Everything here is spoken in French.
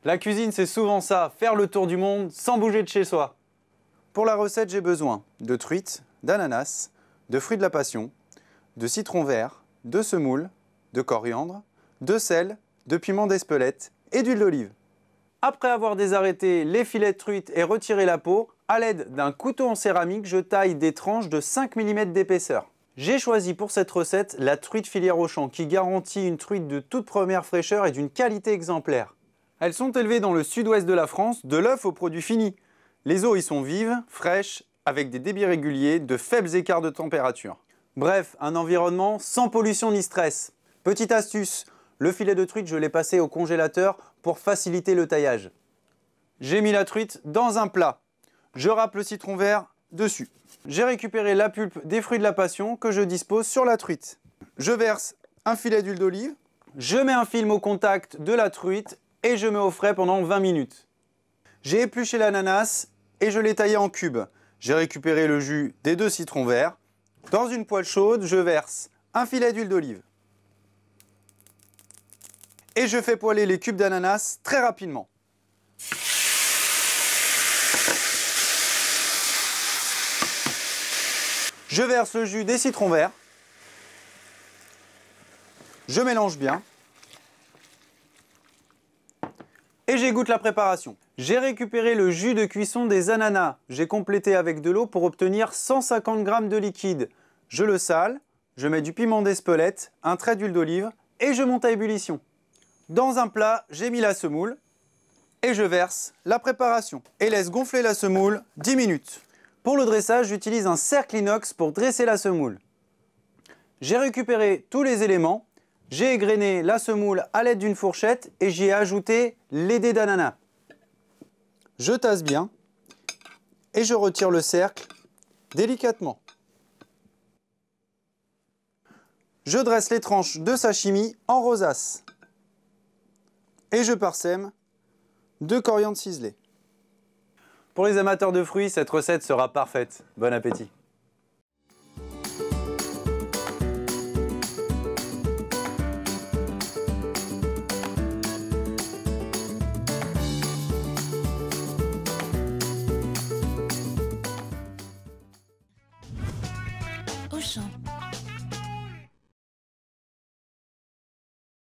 La cuisine, c'est souvent ça, faire le tour du monde sans bouger de chez soi. Pour la recette, j'ai besoin de truites, d'ananas, de fruits de la passion, de citron vert, de semoule, de coriandre, de sel, de piment d'Espelette et d'huile d'olive. Après avoir désarrêté les filets de truite et retiré la peau, à l'aide d'un couteau en céramique, je taille des tranches de 5 mm d'épaisseur. J'ai choisi pour cette recette la truite filière Auchan qui garantit une truite de toute première fraîcheur et d'une qualité exemplaire. Elles sont élevées dans le sud-ouest de la France, de l'œuf au produit fini. Les eaux y sont vives, fraîches, avec des débits réguliers, de faibles écarts de température. Bref, un environnement sans pollution ni stress. Petite astuce, le filet de truite, je l'ai passé au congélateur pour faciliter le taillage. J'ai mis la truite dans un plat. Je râpe le citron vert dessus. J'ai récupéré la pulpe des fruits de la passion que je dispose sur la truite. Je verse un filet d'huile d'olive. Je mets un film au contact de la truite et je mets au frais pendant 20 minutes. J'ai épluché l'ananas et je l'ai taillé en cubes. J'ai récupéré le jus des 2 citrons verts. Dans une poêle chaude, je verse un filet d'huile d'olive. Et je fais poêler les cubes d'ananas très rapidement. Je verse le jus des citrons verts. Je mélange bien. Et j'égoutte la préparation. J'ai récupéré le jus de cuisson des ananas. J'ai complété avec de l'eau pour obtenir 150 g de liquide. Je le sale, je mets du piment d'Espelette, un trait d'huile d'olive et je monte à ébullition. Dans un plat, j'ai mis la semoule et je verse la préparation. Et laisse gonfler la semoule 10 minutes. Pour le dressage, j'utilise un cercle inox pour dresser la semoule. J'ai récupéré tous les éléments. J'ai égrené la semoule à l'aide d'une fourchette et j'y ai ajouté les dés d'ananas. Je tasse bien et je retire le cercle délicatement. Je dresse les tranches de sashimi en rosace. Et je parsème de coriandre ciselé. Pour les amateurs de fruits, cette recette sera parfaite. Bon appétit! Auchan.